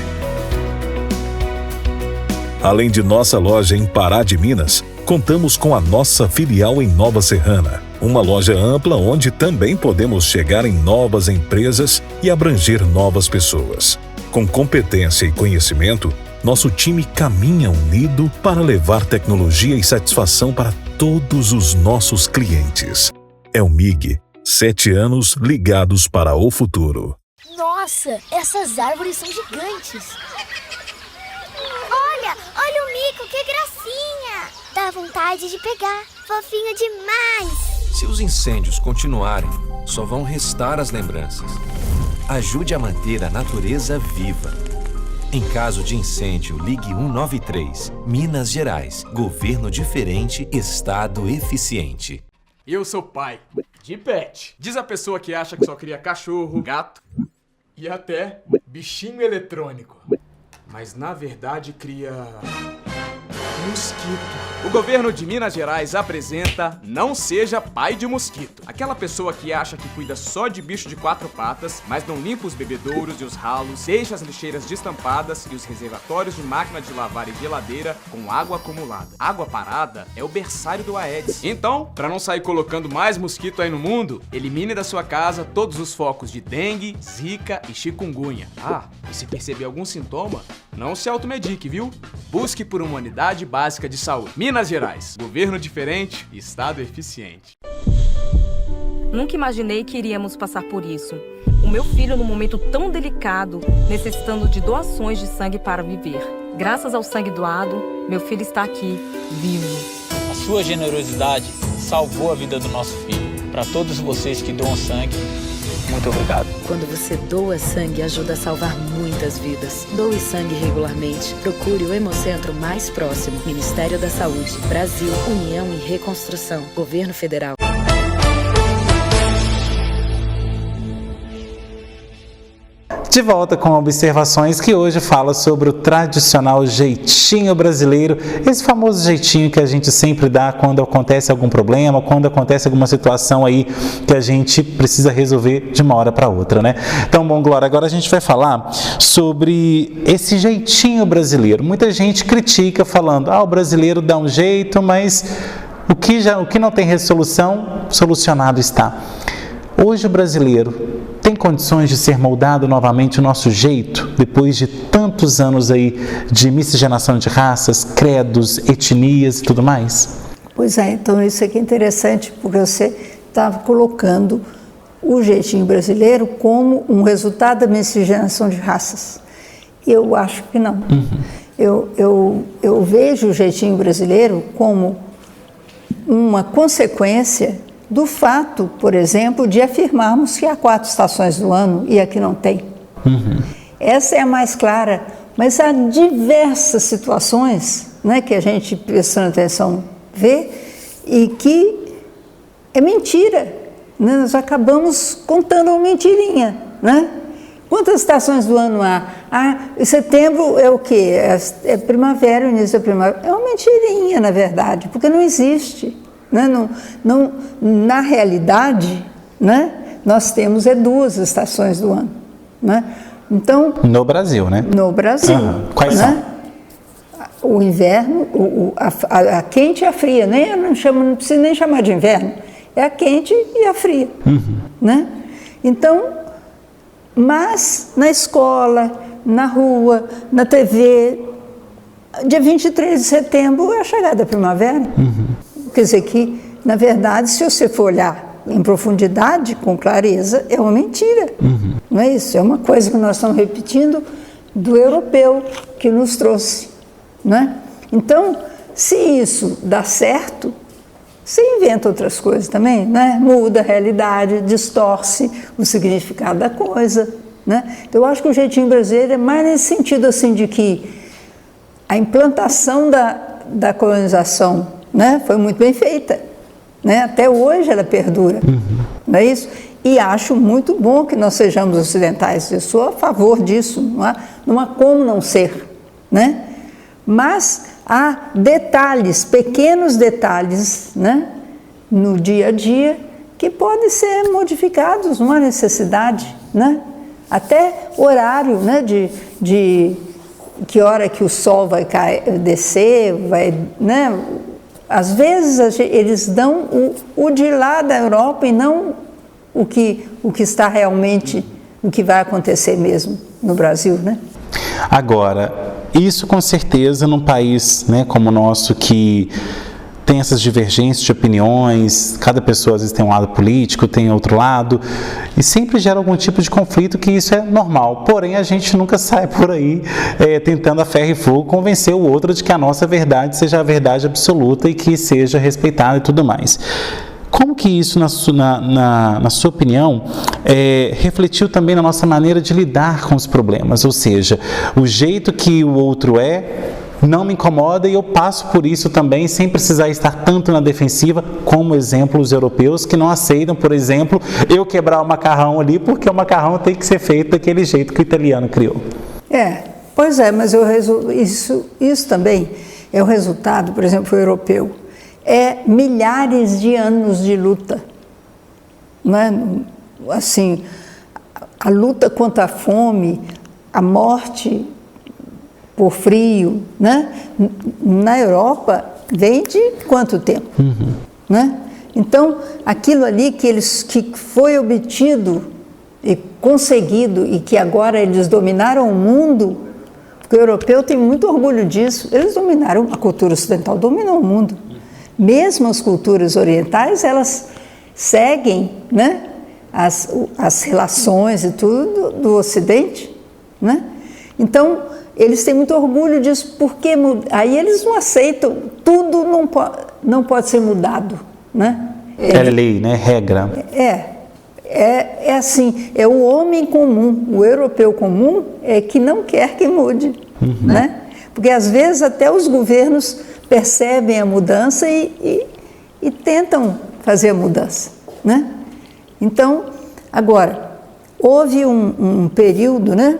E: Além de nossa loja em Pará de Minas, contamos com a nossa filial em Nova Serrana. Uma loja ampla onde também podemos chegar em novas empresas e abranger novas pessoas. Com competência e conhecimento, nosso time caminha unido para levar tecnologia e satisfação para todos os nossos clientes. É o MIG, 7 anos ligados para o futuro.
F: Nossa, essas árvores são gigantes. Olha o mico, que gracinha! Dá vontade de pegar, fofinho demais!
G: Se os incêndios continuarem, só vão restar as lembranças. Ajude a manter a natureza viva. Em caso de incêndio, ligue 193. Minas Gerais. Governo diferente, Estado eficiente.
K: Eu sou pai de pet. Diz a pessoa que acha que só cria cachorro, gato e até bichinho eletrônico. Mas na verdade cria mosquito. O governo de Minas Gerais apresenta Não Seja Pai de Mosquito. Aquela pessoa que acha que cuida só de bicho de 4 patas, mas não limpa os bebedouros e os ralos, deixa as lixeiras destampadas e os reservatórios de máquina de lavar e geladeira com água acumulada. Água parada é o berçário do Aedes. Então, para não sair colocando mais mosquito aí no mundo, elimine da sua casa todos os focos de dengue, zika e chikungunya. E se perceber algum sintoma, não se automedique, viu? Busque por uma unidade básica de saúde. Minas Gerais. Governo diferente, Estado eficiente.
H: Nunca imaginei que iríamos passar por isso. O meu filho, num momento tão delicado, necessitando de doações de sangue para viver. Graças ao sangue doado, meu filho está aqui, vivo.
I: A sua generosidade salvou a vida do nosso filho. Para todos vocês que doam sangue, muito obrigado.
J: Quando você doa sangue, ajuda a salvar muitas vidas. Doe sangue regularmente. Procure o Hemocentro mais próximo. Ministério da Saúde. Brasil, União e Reconstrução. Governo Federal.
A: De volta com observações que hoje fala sobre o tradicional jeitinho brasileiro, esse famoso jeitinho que a gente sempre dá quando acontece algum problema, quando acontece alguma situação aí que a gente precisa resolver de uma hora para outra, né? Então, bom, Glória, agora a gente vai falar sobre esse jeitinho brasileiro. Muita gente critica falando, o brasileiro dá um jeito, mas o que não tem resolução, solucionado está. Hoje o brasileiro tem condições de ser moldado novamente o nosso jeito, depois de tantos anos aí de miscigenação de raças, credos, etnias e tudo mais?
B: Pois é, então isso aqui é interessante, porque você estava colocando o jeitinho brasileiro como um resultado da miscigenação de raças. Eu acho que não. Eu vejo o jeitinho brasileiro como uma consequência do fato, por exemplo, de afirmarmos que há 4 estações do ano e aqui não tem. Essa é a mais clara, mas há diversas situações, né, que a gente, prestando atenção, vê, e que é mentira, né? Nós acabamos contando uma mentirinha, né? Quantas estações do ano há? Setembro é o quê? É primavera, o início da primavera. É uma mentirinha, na verdade, porque não existe, né? Na realidade, né, nós temos 2 estações do ano, né? Então,
A: no Brasil, né?
B: No Brasil.
A: Quais
B: são? O inverno, a quente e a fria. Não precisa nem chamar de inverno. É a quente e a fria. Né? Então, mas na escola, na rua, na TV, dia 23 de setembro é a chegada da primavera. Quer dizer que, na verdade, se você for olhar em profundidade, com clareza, é uma mentira. Não é isso? É uma coisa que nós estamos repetindo do europeu que nos trouxe. Não é? Então, se isso dá certo, você inventa outras coisas também, né? Muda a realidade, distorce o significado da coisa. Né? Então, eu acho que o jeitinho brasileiro é mais nesse sentido assim, de que a implantação da colonização, né, foi muito bem feita. Né? Até hoje ela perdura, não é isso? E acho muito bom que nós sejamos ocidentais, eu sou a favor disso, não há como não ser, né? Mas há detalhes, pequenos detalhes, né, no dia a dia que podem ser modificados, não há necessidade, né? Até horário, né, de que hora que o sol vai descer, né? Às vezes eles dão o de lá da Europa e não o que está realmente, o que vai acontecer mesmo no Brasil, né?
A: Agora, isso com certeza num país, né, como o nosso, que tem essas divergências de opiniões, cada pessoa às vezes tem um lado político, tem outro lado, e sempre gera algum tipo de conflito, que isso é normal. Porém, a gente nunca sai por aí tentando a ferro e fogo convencer o outro de que a nossa verdade seja a verdade absoluta e que seja respeitada e tudo mais. Como que isso, na sua opinião, refletiu também na nossa maneira de lidar com os problemas? Ou seja, o jeito que o outro não me incomoda e eu passo por isso também, sem precisar estar tanto na defensiva, como exemplo os europeus que não aceitam, por exemplo, eu quebrar o macarrão ali, porque o macarrão tem que ser feito daquele jeito que o italiano criou.
B: Pois é, mas isso também é o resultado, por exemplo, o europeu. Milhares de anos de luta, né? Assim, a luta contra a fome, a morte por frio, né? Na Europa vem de quanto tempo? Né? Então, aquilo ali que foi obtido e conseguido e que agora eles dominaram o mundo, porque o europeu tem muito orgulho disso, eles dominaram, a cultura ocidental dominou o mundo. Mesmo as culturas orientais, elas seguem, né, as relações e tudo do Ocidente, né? Então, eles têm muito orgulho disso, porque aí eles não aceitam, tudo não pode ser mudado, né?
A: É lei, né? Regra.
B: É assim, é o homem comum, o europeu comum que não quer que mude, né? Porque às vezes até os governos percebem a mudança e tentam fazer a mudança, né? Então, agora, houve um período, né,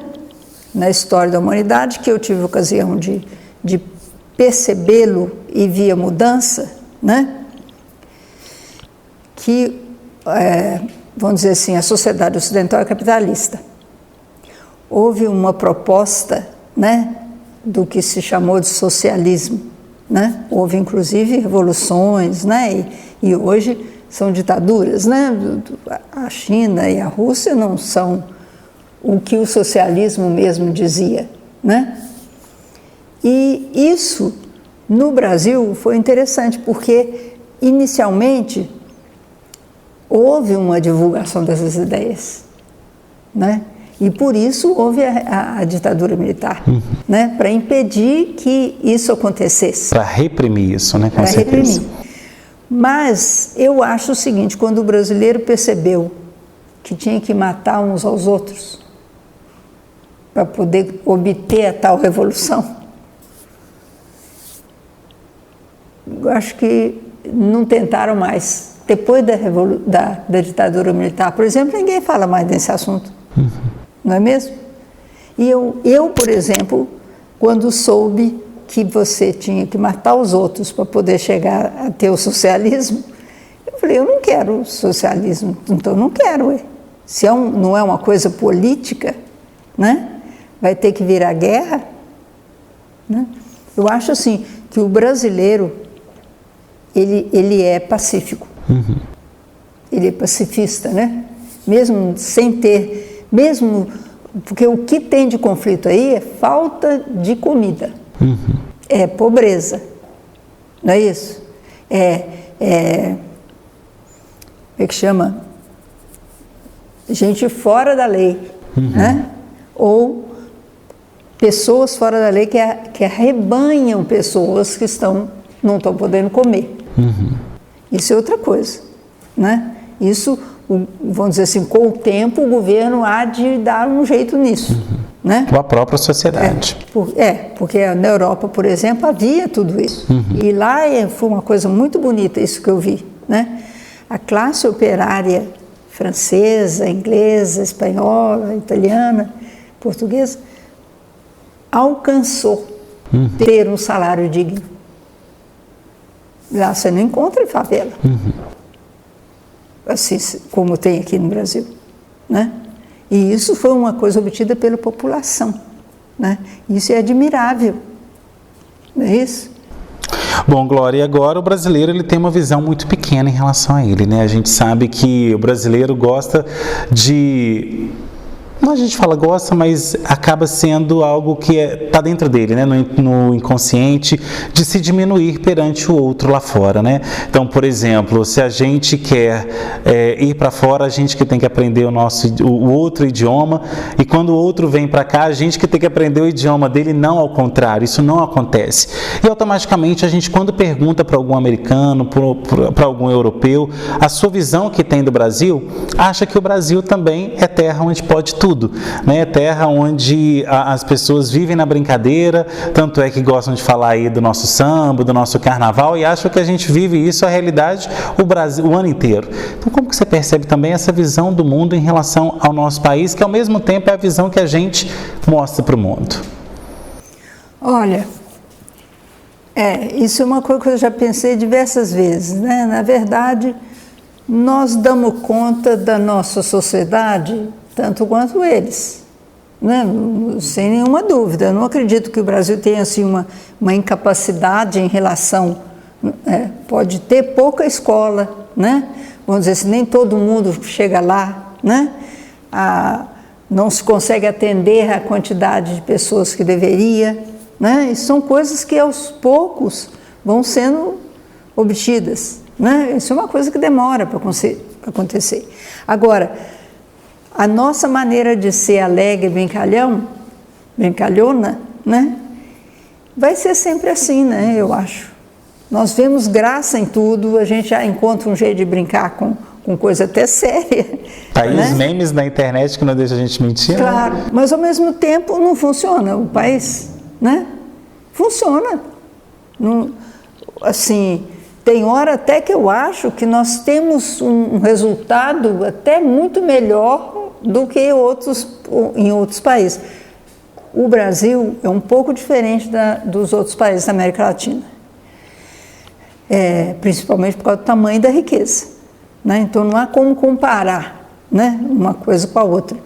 B: na história da humanidade que eu tive a ocasião de percebê-lo e ver a mudança, né? Que, vamos dizer assim, a sociedade ocidental é capitalista. Houve uma proposta, né, do que se chamou de socialismo. Né? Houve inclusive revoluções, né? E hoje são ditaduras, né? A China e a Rússia não são o que o socialismo mesmo dizia, né? E isso no Brasil foi interessante porque inicialmente houve uma divulgação dessas ideias, né? E por isso houve a ditadura militar, né? Para impedir que isso acontecesse.
A: Para reprimir isso, né? Com certeza. Reprimir.
B: Mas eu acho o seguinte, quando o brasileiro percebeu que tinha que matar uns aos outros para poder obter a tal revolução, eu acho que não tentaram mais. Depois da ditadura militar, por exemplo, ninguém fala mais desse assunto. Não é mesmo? E eu, por exemplo, quando soube que você tinha que matar os outros para poder chegar a ter o socialismo, eu falei, eu não quero o socialismo, então não quero. Se não é uma coisa política, né? Vai ter que virar guerra. Né? Eu acho assim, que o brasileiro, ele é pacífico. Ele é pacifista, né? Mesmo sem ter, porque o que tem de conflito aí é falta de comida, é pobreza, não é isso? Como é que chama? Gente fora da lei, né? Ou pessoas fora da lei que arrebanham pessoas que não estão podendo comer. Isso é outra coisa, né? Isso, vamos dizer assim, com o tempo o governo há de dar um jeito nisso, né?
A: Ou a própria sociedade.
B: Porque na Europa, por exemplo, havia tudo isso. E lá foi uma coisa muito bonita isso que eu vi, né? A classe operária francesa, inglesa, espanhola, italiana, portuguesa, alcançou ter um salário digno. Lá você não encontra em favela, assim como tem aqui no Brasil, né? E isso foi uma coisa obtida pela população, né? Isso é admirável, não é isso?
A: Bom, Glória, e agora o brasileiro ele tem uma visão muito pequena em relação a ele, né? A gente sabe que o brasileiro gosta de... Não, a gente fala gosta, mas acaba sendo algo que está dentro dele, né? No inconsciente, de se diminuir perante o outro lá fora, né? Então, por exemplo, se a gente quer ir para fora, a gente que tem que aprender o outro idioma, e quando o outro vem para cá, a gente que tem que aprender o idioma dele, não ao contrário, isso não acontece. E automaticamente a gente, quando pergunta para algum americano, para algum europeu, a sua visão que tem do Brasil, acha que o Brasil também é terra onde pode tudo, né? Terra onde as pessoas vivem na brincadeira, tanto é que gostam de falar aí do nosso samba, do nosso carnaval, e acham que a gente vive isso, a realidade, o Brasil, o ano inteiro. Então, como que você percebe também essa visão do mundo em relação ao nosso país, que ao mesmo tempo é a visão que a gente mostra para o mundo?
B: Olha, isso é uma coisa que eu já pensei diversas vezes, né? Na verdade, nós damos conta da nossa sociedade tanto quanto eles, né? Sem nenhuma dúvida. Eu não acredito que o Brasil tenha assim, uma incapacidade em relação... pode ter pouca escola, né? Vamos dizer assim, nem todo mundo chega lá, né? Não se consegue atender a quantidade de pessoas que deveria, né? E são coisas que aos poucos vão sendo obtidas, né? Isso é uma coisa que demora para acontecer. Agora, a nossa maneira de ser alegre, brincalhona, né? Vai ser sempre assim, né? Eu acho. Nós vemos graça em tudo, a gente já encontra um jeito de brincar com coisa até séria.
A: Tá aí,
B: né?
A: Os memes na internet que não deixam a gente mentir,
B: claro, né? Mas ao mesmo tempo não funciona o país, né? Funciona. Não, assim, tem hora até que eu acho que nós temos um resultado até muito melhor do que em outros países. O Brasil é um pouco diferente dos outros países da América Latina, principalmente por causa do tamanho da riqueza, né? Então não há como comparar, né, uma coisa com a outra.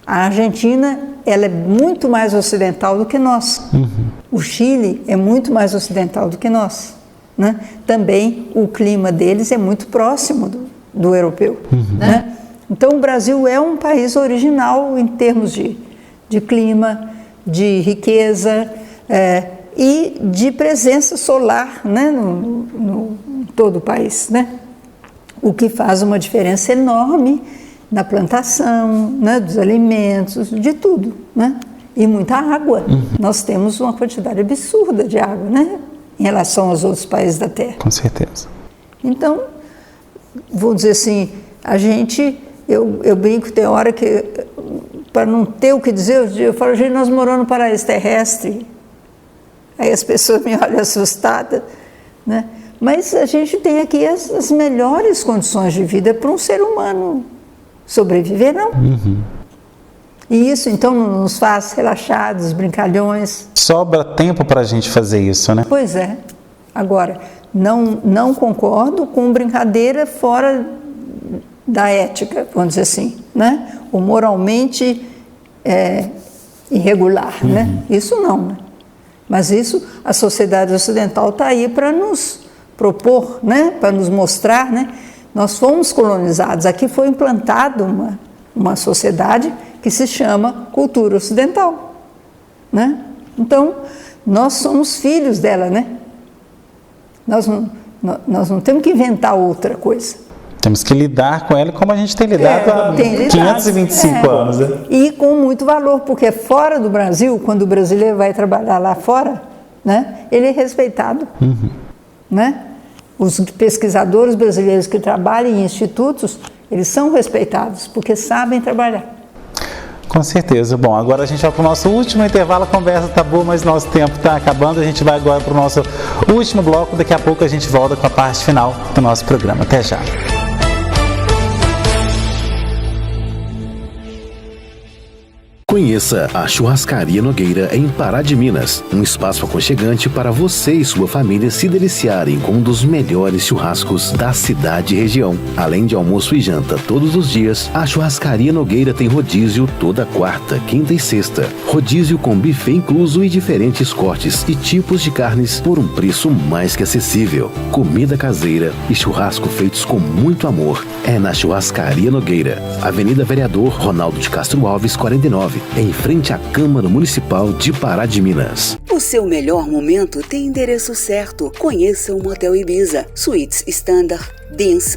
B: A Argentina, ela é muito mais ocidental do que nós. O Chile é muito mais ocidental do que nós, né? Também o clima deles é muito próximo do europeu, né? Então, o Brasil é um país original em termos de clima, de riqueza e de presença solar, né, no todo o país, né? O que faz uma diferença enorme na plantação, né, dos alimentos, de tudo, né? E muita água. Nós temos uma quantidade absurda de água, né, em relação aos outros países da Terra.
A: Com certeza.
B: Então, vou dizer assim, a gente... Eu brinco, tem hora que, para não ter o que dizer, eu falo, gente, nós moramos no paraíso terrestre. Aí as pessoas me olham assustadas, né? Mas a gente tem aqui as melhores condições de vida para um ser humano sobreviver, não? E isso, então, nos faz relaxados, brincalhões.
A: Sobra tempo para a gente fazer isso, né?
B: Pois é. Agora, não concordo com brincadeira fora da ética, vamos dizer assim, né? Ou moralmente irregular, né? Isso não, né? Mas isso, a sociedade ocidental está aí para nos propor, né? Para nos mostrar, né? Nós fomos colonizados, aqui foi implantada uma sociedade que se chama cultura ocidental, né? Então, nós somos filhos dela, né? Nós não temos que inventar outra coisa.
A: Temos que lidar com ela como a gente tem lidado há 525 anos. Né?
B: E com muito valor, porque fora do Brasil, quando o brasileiro vai trabalhar lá fora, né, ele é respeitado. Né? Os pesquisadores brasileiros que trabalham em institutos, eles são respeitados, porque sabem trabalhar.
A: Com certeza. Bom, agora a gente vai para o nosso último intervalo. A conversa está boa, mas nosso tempo está acabando. A gente vai agora para o nosso último bloco. Daqui a pouco a gente volta com a parte final do nosso programa. Até já.
C: Conheça a Churrascaria Nogueira em Pará de Minas, um espaço aconchegante para você e sua família se deliciarem com um dos melhores churrascos da cidade e região. Além de almoço e janta todos os dias, a Churrascaria Nogueira tem rodízio toda quarta, quinta e sexta. Rodízio com buffet incluso e diferentes cortes e tipos de carnes por um preço mais que acessível. Comida caseira e churrasco feitos com muito amor é na Churrascaria Nogueira, Avenida Vereador Ronaldo de Castro Alves, 49. Em frente à Câmara Municipal de Pará de Minas.
D: O seu melhor momento tem endereço certo. Conheça o Motel Ibiza. Suítes Standard, Dance,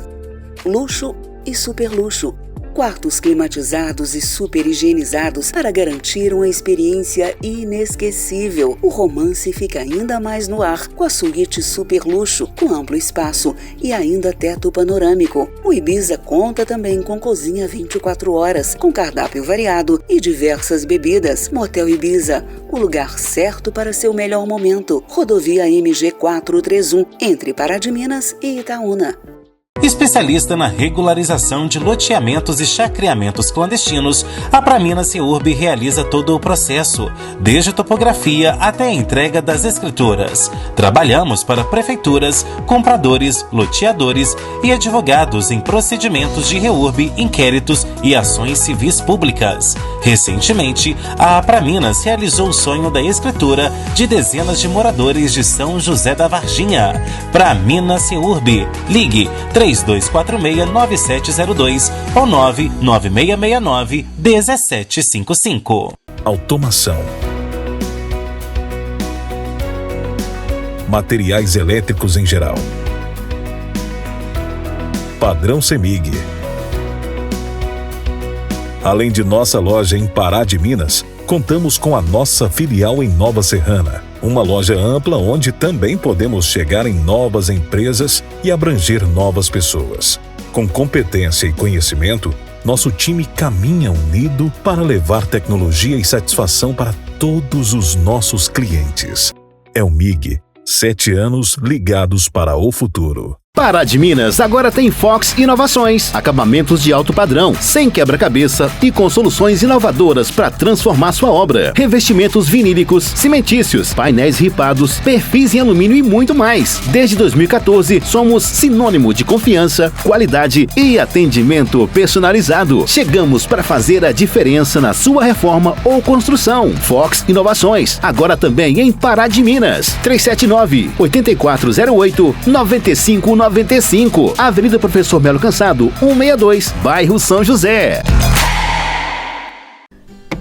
D: Luxo e Super Luxo. Quartos climatizados e super higienizados para garantir uma experiência inesquecível. O romance fica ainda mais no ar com a suíte Super Luxo, com amplo espaço e ainda teto panorâmico. O Ibiza conta também com cozinha 24 horas, com cardápio variado e diversas bebidas. Motel Ibiza, o lugar certo para seu melhor momento. Rodovia MG 431, entre Pará de Minas e Itaúna.
A: Especialista na regularização de loteamentos e chacreamentos clandestinos, a Praminas Reurb realiza todo o processo, desde topografia até a entrega das escrituras. Trabalhamos para prefeituras, compradores, loteadores e advogados em procedimentos de reurb, inquéritos e ações civis públicas. Recentemente, a Praminas realizou o sonho da escritura de dezenas de moradores de São José da Varginha. Praminas Reurb. Ligue 3246-9702 ou 99669-1755.
E: Automação. Materiais elétricos em geral. Padrão CEMIG. Além de nossa loja em Pará de Minas, contamos com a nossa filial em Nova Serrana, uma loja ampla onde também podemos chegar em novas empresas e abranger novas pessoas. Com competência e conhecimento, nosso time caminha unido para levar tecnologia e satisfação para todos os nossos clientes. É o MIG, 7 anos ligados para o futuro.
C: Pará de Minas agora tem Fox Inovações, acabamentos de alto padrão, sem quebra-cabeça e com soluções inovadoras para transformar sua obra. Revestimentos vinílicos, cimentícios, painéis ripados, perfis em alumínio e muito mais. Desde 2014, somos sinônimo de confiança, qualidade e atendimento personalizado. Chegamos para fazer a diferença na sua reforma ou construção. Fox Inovações, agora também em Pará de Minas. 379-8408-9595, Avenida Professor Melo Cansado, 162, bairro São José.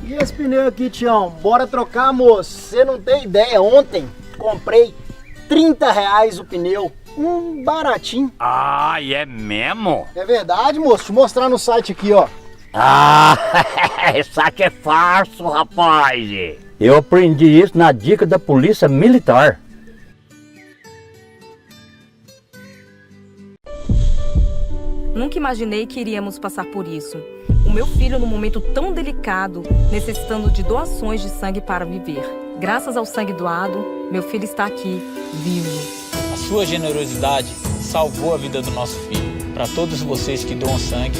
L: E esse pneu aqui, Tião? Bora trocar, moço? Você não tem ideia, ontem comprei R$30 o pneu, baratinho.
M: Ah, é mesmo?
L: É verdade, moço, deixa eu mostrar no site aqui, ó.
M: Ah, isso aqui é farso, rapaz. Eu aprendi isso na dica da Polícia Militar.
H: Nunca imaginei que iríamos passar por isso. O meu filho, num momento tão delicado, necessitando de doações de sangue para viver. Graças ao sangue doado, meu filho está aqui, vivo.
L: A
I: sua generosidade salvou a vida do nosso filho. Para todos vocês que doam sangue,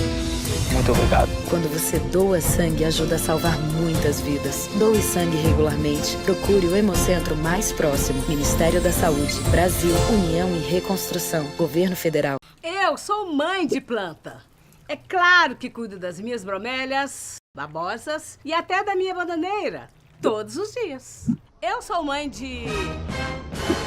I: muito obrigado.
J: Quando você doa sangue, ajuda a salvar muitas vidas. Doe sangue regularmente. Procure o Hemocentro mais próximo. Ministério da Saúde, Brasil, União e Reconstrução, Governo Federal.
N: Eu sou mãe de planta. É claro que cuido das minhas bromélias, babosas e até da minha bananeira, todos os dias. Eu sou mãe de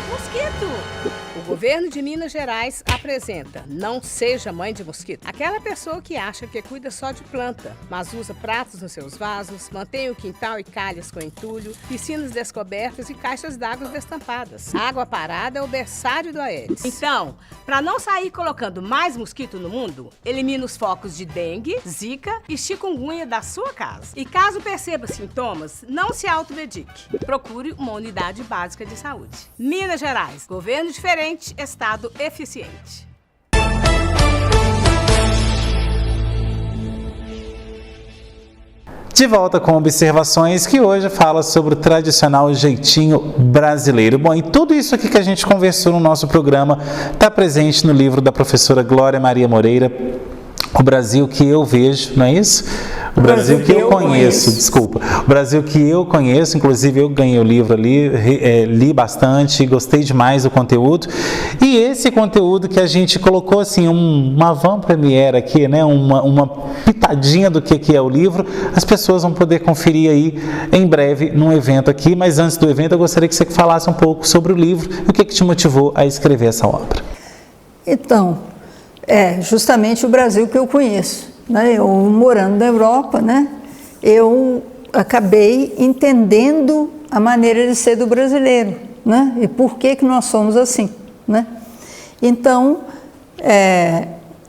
N: mosquito. O governo de Minas Gerais apresenta Não Seja Mãe de Mosquito. Aquela pessoa que acha que cuida só de planta, mas usa pratos nos seus vasos, mantém o quintal e calhas com entulho, piscinas descobertas e caixas d'água destampadas. A água parada é o berçário do Aedes. Então, para não sair colocando mais mosquito no mundo, elimine os focos de dengue, zika e chikungunya da sua casa. E caso perceba sintomas, não se automedique. Procure uma unidade básica de saúde. Minas Gerais, governo diferente, estado eficiente.
A: De volta com observações que hoje fala sobre o tradicional jeitinho brasileiro. Bom, e tudo isso aqui que a gente conversou no nosso programa está presente no livro da professora Glória Maria Moreira, O Brasil que eu vejo, não é isso? O Brasil que eu conheço, desculpa. O Brasil que eu conheço, inclusive eu ganhei o livro ali, li bastante, gostei demais do conteúdo. E esse conteúdo que a gente colocou assim, uma avant-première aqui, né? Uma pitadinha do que é o livro, as pessoas vão poder conferir aí em breve num evento aqui. Mas antes do evento eu gostaria que você falasse um pouco sobre o livro e o que te motivou a escrever essa obra.
B: Então, é justamente o Brasil que eu conheço. Eu morando na Europa, né, eu acabei entendendo a maneira de ser do brasileiro, né, e por que nós somos assim, né? Então,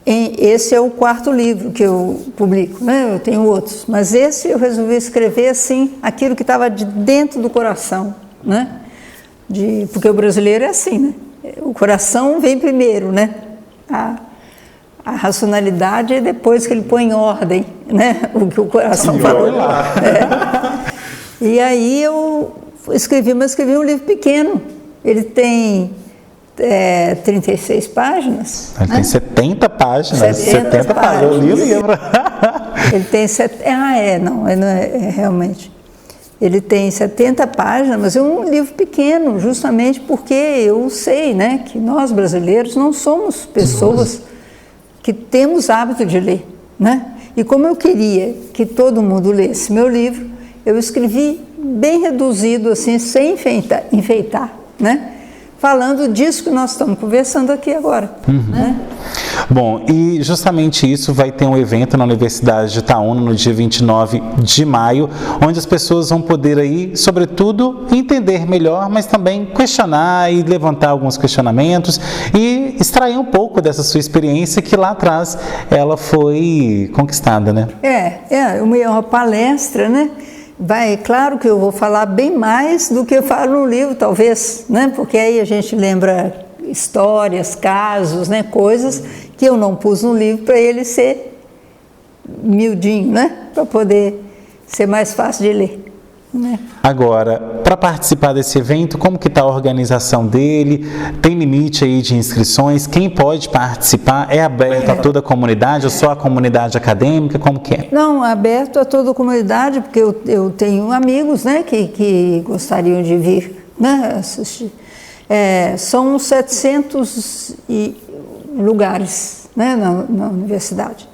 B: esse é o 4º livro que eu publico, né? Eu tenho outros, mas esse eu resolvi escrever assim, aquilo que estava de dentro do coração, né? Porque o brasileiro é assim, né? O coração vem primeiro, né? A racionalidade é depois que ele põe em ordem, né? O que o coração falou. E aí eu escrevi um livro pequeno. Ele tem 36 páginas.
A: Ele tem 70 páginas. 70 páginas. Eu li o livro.
B: Ele tem realmente. Ele tem 70 páginas, mas é um livro pequeno, justamente porque eu sei, né, que nós brasileiros não somos pessoas que temos hábito de ler, né? E como eu queria que todo mundo lesse meu livro, eu escrevi bem reduzido, assim, sem enfeitar, né? Falando disso que nós estamos conversando aqui agora. Né?
A: Bom, e justamente isso vai ter um evento na Universidade de Itaúna no dia 29 de maio, onde as pessoas vão poder aí, sobretudo, entender melhor, mas também questionar e levantar alguns questionamentos e extrair um pouco dessa sua experiência que lá atrás ela foi conquistada, né?
B: É uma palestra, né? Claro que eu vou falar bem mais do que eu falo no livro, talvez, né? Porque aí a gente lembra histórias, casos, né? Coisas que eu não pus no livro para ele ser miudinho, né? Para poder ser mais fácil de ler. Né?
A: Agora, para participar desse evento, como que está a organização dele? Tem limite aí de inscrições? Quem pode participar? É aberto a toda a comunidade ou só a comunidade acadêmica? Como que é?
B: Não, é aberto a toda a comunidade, porque eu tenho amigos, né, que gostariam de vir, né, assistir. São 700 lugares, né, na universidade,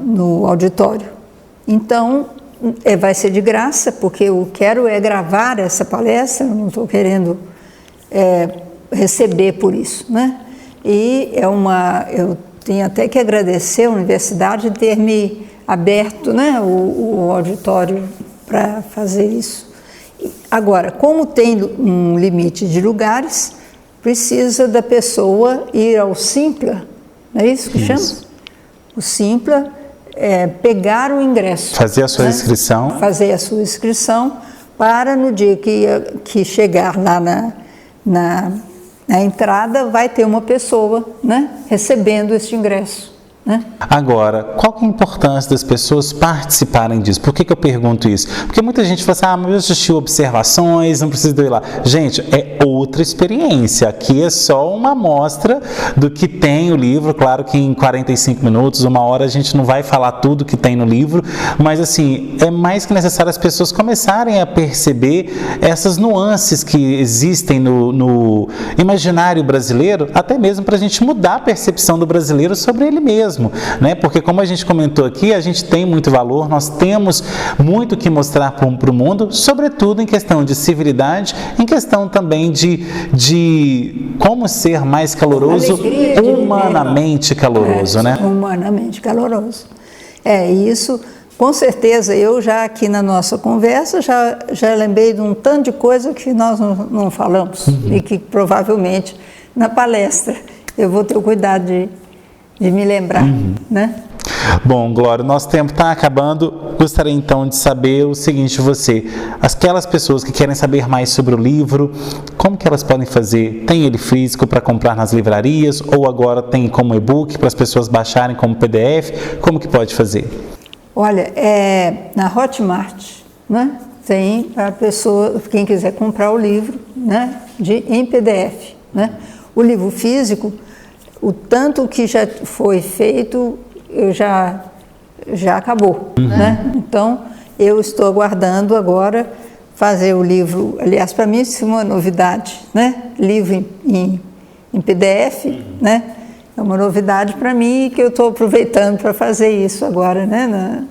B: no auditório. Então, vai ser de graça, porque eu quero gravar essa palestra, eu não estou querendo receber por isso, né? E eu tenho até que agradecer a universidade de ter me aberto, né, o auditório para fazer isso. Agora, como tem um limite de lugares, precisa da pessoa ir ao Simpla, não é isso que chama? O Simpla, pegar o ingresso.
A: Fazer a sua inscrição.
B: Fazer a sua inscrição para no dia que chegar lá na entrada, vai ter uma pessoa, né, recebendo este ingresso. né?
A: Agora, qual que é a importância das pessoas participarem disso? Por que eu pergunto isso? Porque muita gente fala assim, mas eu assisti observações, não preciso ir lá. Gente, é outra experiência. Aqui é só uma amostra do que tem o livro. Claro que em 45 minutos, 1 hora, a gente não vai falar tudo que tem no livro, mas assim, é mais que necessário as pessoas começarem a perceber essas nuances que existem no imaginário brasileiro, até mesmo para a gente mudar a percepção do brasileiro sobre ele mesmo, né? Porque como a gente comentou aqui, a gente tem muito valor, nós temos muito que mostrar para o mundo, sobretudo em questão de civilidade, em questão também de como ser mais caloroso, humanamente caloroso, né?
B: Humanamente caloroso. Isso, com certeza, eu já aqui na nossa conversa já lembrei de um tanto de coisa que nós não falamos e que provavelmente na palestra eu vou ter o cuidado de me lembrar, né?
A: Bom, Glória, nosso tempo está acabando. Gostaria então de saber o seguinte de você. Aquelas pessoas que querem saber mais sobre o livro, como que elas podem fazer? Tem ele físico para comprar nas livrarias ou agora tem como e-book para as pessoas baixarem como PDF? Como que pode fazer?
B: Olha, na Hotmart, né, tem para a pessoa, quem quiser comprar o livro, né, em PDF, né? O livro físico, o tanto que já foi feito, já acabou, né? Então, eu estou aguardando agora fazer o livro, aliás, para mim isso é uma novidade, né? Livro em PDF, né? É uma novidade para mim que eu estou aproveitando para fazer isso agora, né?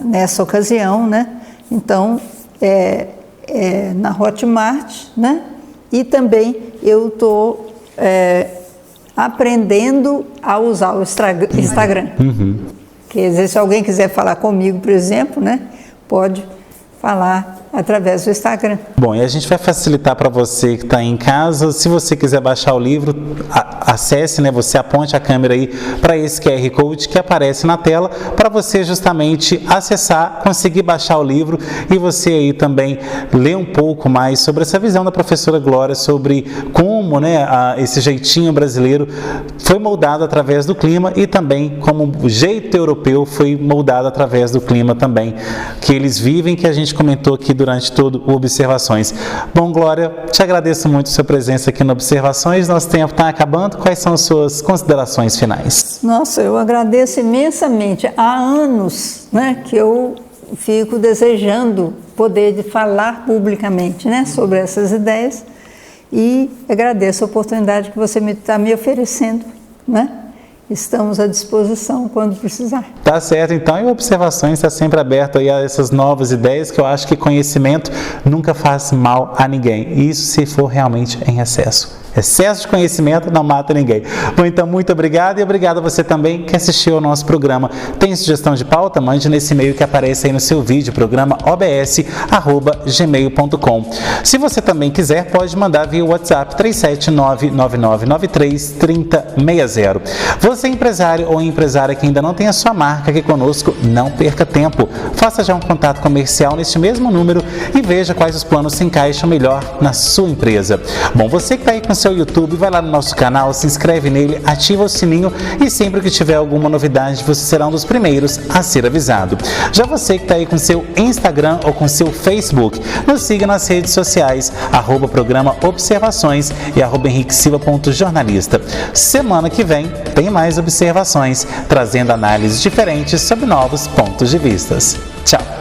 B: Nessa ocasião, né? Então, na Hotmart, né? E também eu estou aprendendo a usar o Instagram. Quer dizer, se alguém quiser falar comigo, por exemplo, né? Pode falar através do Instagram.
A: Bom, e a gente vai facilitar para você que está em casa. Se você quiser baixar o livro, acesse, né? Você aponte a câmera aí para esse QR Code que aparece na tela para você justamente acessar, conseguir baixar o livro e você aí também ler um pouco mais sobre essa visão da professora Glória sobre como, né, esse jeitinho brasileiro foi moldado através do clima e também como o jeito europeu foi moldado através do clima também que eles vivem, que a gente comentou aqui durante todo o Observações. Bom, Glória, te agradeço muito a sua presença aqui no Observações. Nosso tempo está acabando. Quais são as suas considerações finais?
B: Nossa, eu agradeço imensamente. Há anos, né, que eu fico desejando poder falar publicamente, né, sobre essas ideias e agradeço a oportunidade que você está me oferecendo, né? Estamos à disposição quando precisar.
A: Tá certo, então, e Observações está sempre aberto aí a essas novas ideias, que eu acho que conhecimento nunca faz mal a ninguém, isso se for realmente em excesso. Excesso de conhecimento não mata ninguém. Bom, então, muito obrigado e obrigado a você também que assistiu ao nosso programa. Tem sugestão de pauta? Mande nesse e-mail que aparece aí no seu vídeo, programa obs@gmail.com. Se você também quiser, pode mandar via WhatsApp 37999933060. Você é empresário ou empresária que ainda não tem a sua marca aqui conosco, não perca tempo. Faça já um contato comercial neste mesmo número e veja quais os planos se encaixam melhor na sua empresa. Bom, você que está aí com seu YouTube, vai lá no nosso canal, se inscreve nele, ativa o sininho e sempre que tiver alguma novidade, você será um dos primeiros a ser avisado. Já você que está aí com seu Instagram ou com seu Facebook, nos siga nas redes sociais, @programa Observações e @henriquesilva.jornalista. Semana que vem tem mais Observações, trazendo análises diferentes sobre novos pontos de vista. Tchau!